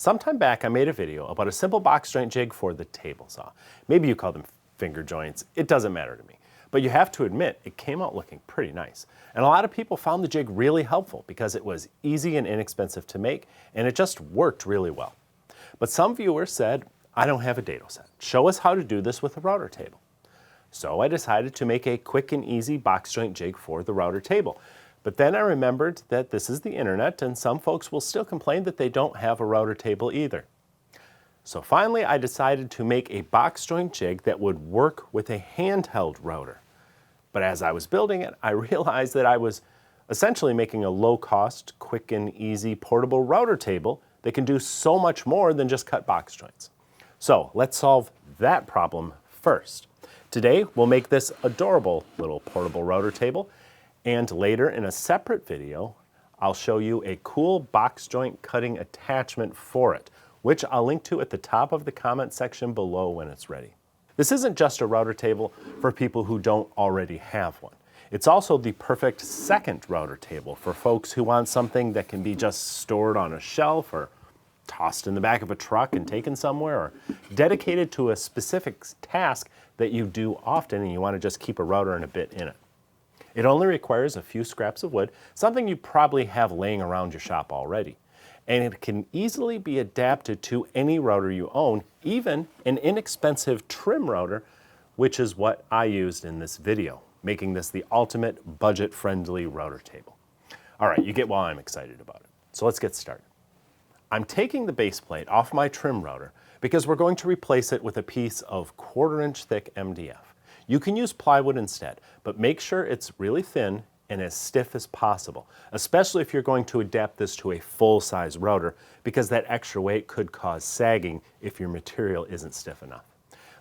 Sometime back I made a video about a simple box joint jig for the table saw. Maybe you call them finger joints, it doesn't matter to me. But you have to admit, it came out looking pretty nice. And a lot of people found the jig really helpful because it was easy and inexpensive to make, and it just worked really well. But some viewers said, I don't have a dado set. Show us how to do this with a router table. So I decided to make a quick and easy box joint jig for the router table. But then I remembered that this is the internet and some folks will still complain that they don't have a router table either. So finally I decided to make a box joint jig that would work with a handheld router. But as I was building it, I realized that I was essentially making a low-cost, quick and easy portable router table that can do so much more than just cut box joints. So let's solve that problem first. Today we'll make this adorable little portable router table, and later in a separate video I'll show you a cool box joint cutting attachment for it, which I'll link to at the top of the comment section below when it's ready. This isn't just a router table for people who don't already have one. It's also the perfect second router table for folks who want something that can be just stored on a shelf or tossed in the back of a truck and taken somewhere, or dedicated to a specific task that you do often and you want to just keep a router and a bit in it. It only requires a few scraps of wood, something you probably have laying around your shop already. And it can easily be adapted to any router you own, even an inexpensive trim router, which is what I used in this video, making this the ultimate budget-friendly router table. All right, you get why I'm excited about it. So let's get started. I'm taking the base plate off my trim router because we're going to replace it with a piece of 1/4-inch thick MDF. You can use plywood instead, but make sure it's really thin and as stiff as possible, especially if you're going to adapt this to a full-size router, because that extra weight could cause sagging if your material isn't stiff enough.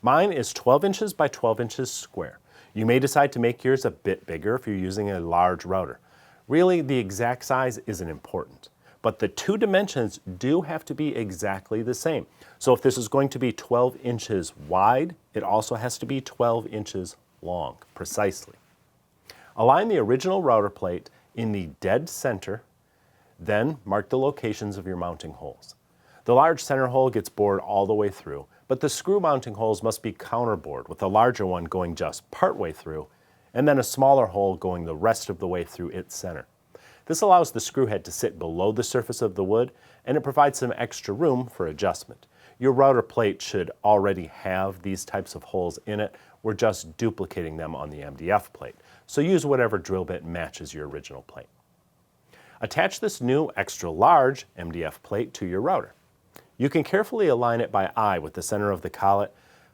Mine is 12 inches by 12 inches square. You may decide to make yours a bit bigger if you're using a large router. Really, the exact size isn't important, but the two dimensions do have to be exactly the same. So if this is going to be 12 inches wide, it also has to be 12 inches long, precisely. Align the original router plate in the dead center, then mark the locations of your mounting holes. The large center hole gets bored all the way through, but the screw mounting holes must be counterbored, with the larger one going just part way through, and then a smaller hole going the rest of the way through its center. This allows the screw head to sit below the surface of the wood, and it provides some extra room for adjustment. Your router plate should already have these types of holes in it. We're just duplicating them on the MDF plate. So use whatever drill bit matches your original plate. Attach this new extra large MDF plate to your router. You can carefully align it by eye with the center of the collet,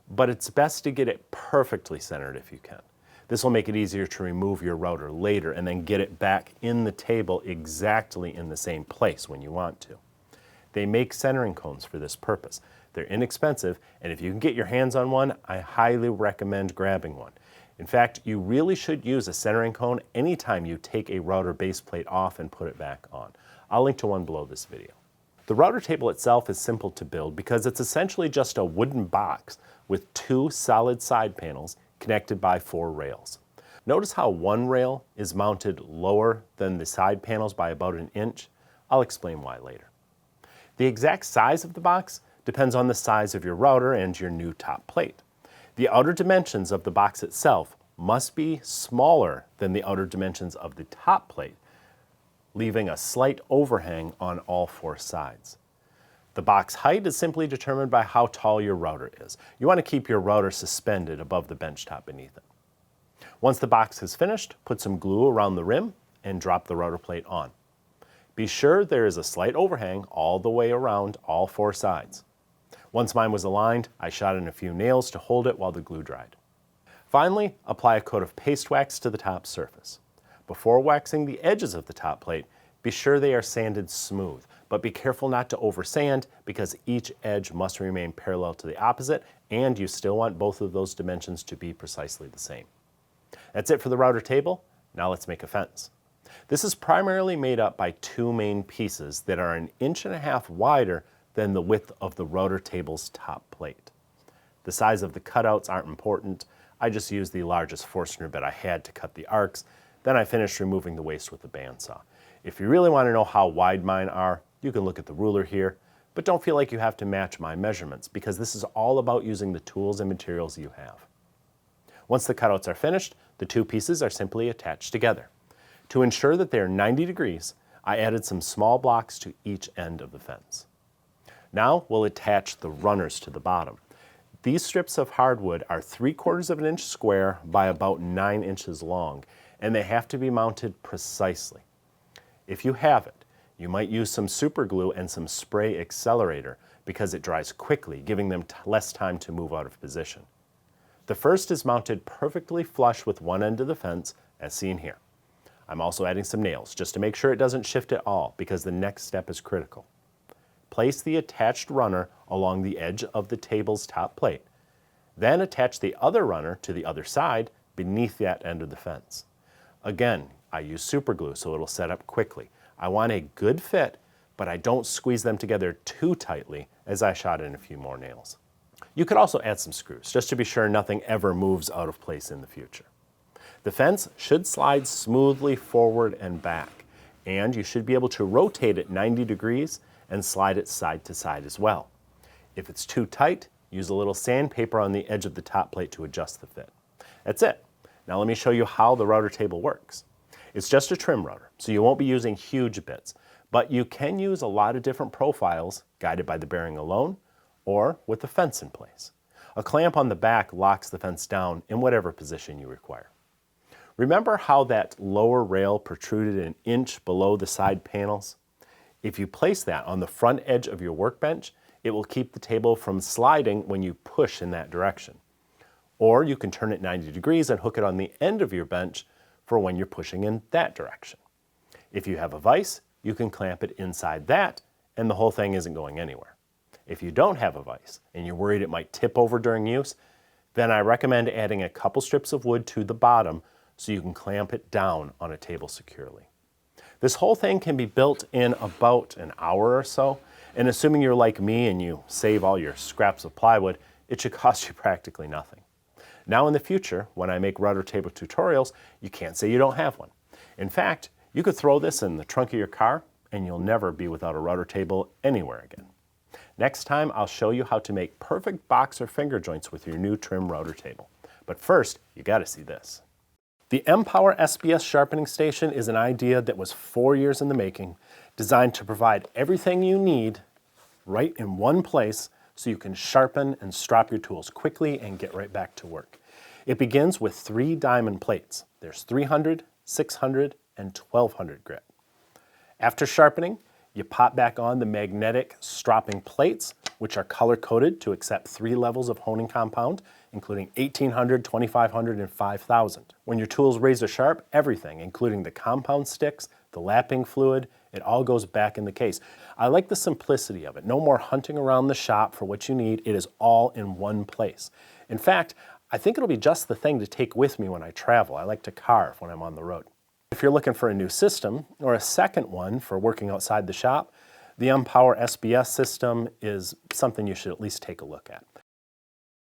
but it's best to get it perfectly centered if you can. This will make it easier to remove your router later and then get it back in the table exactly in the same place when you want to. They make centering cones for this purpose. They're inexpensive, and if you can get your hands on one, I highly recommend grabbing one. In fact, you really should use a centering cone anytime you take a router base plate off and put it back on. I'll link to one below this video. The router table itself is simple to build because it's essentially just a wooden box with two solid side panels connected by 4 rails. Notice how one rail is mounted lower than the side panels by about 1 inch. I'll explain why later. The exact size of the box depends on the size of your router and your new top plate. The outer dimensions of the box itself must be smaller than the outer dimensions of the top plate, leaving a slight overhang on all 4 sides. The box height is simply determined by how tall your router is. You want to keep your router suspended above the bench top beneath it. Once the box is finished, put some glue around the rim and drop the router plate on. Be sure there is a slight overhang all the way around all 4 sides. Once mine was aligned, I shot in a few nails to hold it while the glue dried. Finally, apply a coat of paste wax to the top surface. Before waxing the edges of the top plate, be sure they are sanded smooth, but be careful not to oversand because each edge must remain parallel to the opposite, and you still want both of those dimensions to be precisely the same. That's it for the router table. Now let's make a fence. This is primarily made up by 2 main pieces that are 1.5 inches wider than the width of the router table's top plate. The size of the cutouts aren't important. I just used the largest Forstner bit I had to cut the arcs. Then I finished removing the waste with the bandsaw. If you really want to know how wide mine are, you can look at the ruler here. but don't feel like you have to match my measurements because this is all about using the tools and materials you have. Once the cutouts are finished, the two pieces are simply attached together. To ensure that they are 90 degrees, I added some small blocks to each end of the fence. Now we'll attach the runners to the bottom. These strips of hardwood are 3/4 of an inch square by about 9 inches long, and they have to be mounted precisely. If you have it, you might use some super glue and some spray accelerator because it dries quickly, giving them less time to move out of position. The first is mounted perfectly flush with one end of the fence, as seen here. I'm also adding some nails just to make sure it doesn't shift at all because the next step is critical. Place the attached runner along the edge of the table's top plate. Then attach the other runner to the other side beneath that end of the fence. Again, I use super glue so it'll set up quickly. I want a good fit, but I don't squeeze them together too tightly as I shot in a few more nails. You could also add some screws just to be sure nothing ever moves out of place in the future. The fence should slide smoothly forward and back, and you should be able to rotate it 90 degrees and slide it side to side as well. If it's too tight, use a little sandpaper on the edge of the top plate to adjust the fit. That's it. Now let me show you how the router table works. It's just a trim router, so you won't be using huge bits, but you can use a lot of different profiles guided by the bearing alone or with the fence in place. A clamp on the back locks the fence down in whatever position you require. Remember how that lower rail protruded an inch below the side panels? If you place that on the front edge of your workbench, it will keep the table from sliding when you push in that direction. Or you can turn it 90 degrees and hook it on the end of your bench for when you're pushing in that direction. If you have a vise, you can clamp it inside that and the whole thing isn't going anywhere. If you don't have a vise and you're worried it might tip over during use, then I recommend adding a couple strips of wood to the bottom so you can clamp it down on a table securely. This whole thing can be built in about an hour or so, and assuming you're like me and you save all your scraps of plywood, it should cost you practically nothing. Now in the future, when I make router table tutorials, you can't say you don't have one. In fact, you could throw this in the trunk of your car and you'll never be without a router table anywhere again. Next time, I'll show you how to make perfect box or finger joints with your new trim router table. But first, you gotta see this. The M-Power SBS sharpening station is an idea that was 4 years in the making, designed to provide everything you need right in one place so you can sharpen and strop your tools quickly and get right back to work. It begins with 3 diamond plates. There's 300, 600, and 1200 grit. After sharpening, you pop back on the magnetic stropping plates, which are color-coded to accept 3 levels of honing compound, including 1800, 2500, and 5000. When your tool's razor sharp, everything, including the compound sticks, the lapping fluid, it all goes back in the case. I like the simplicity of it. No more hunting around the shop for what you need. It is all in one place. In fact, I think it'll be just the thing to take with me when I travel. I like to carve when I'm on the road. If you're looking for a new system or a second one for working outside the shop, the M-Power SBS system is something you should at least take a look at.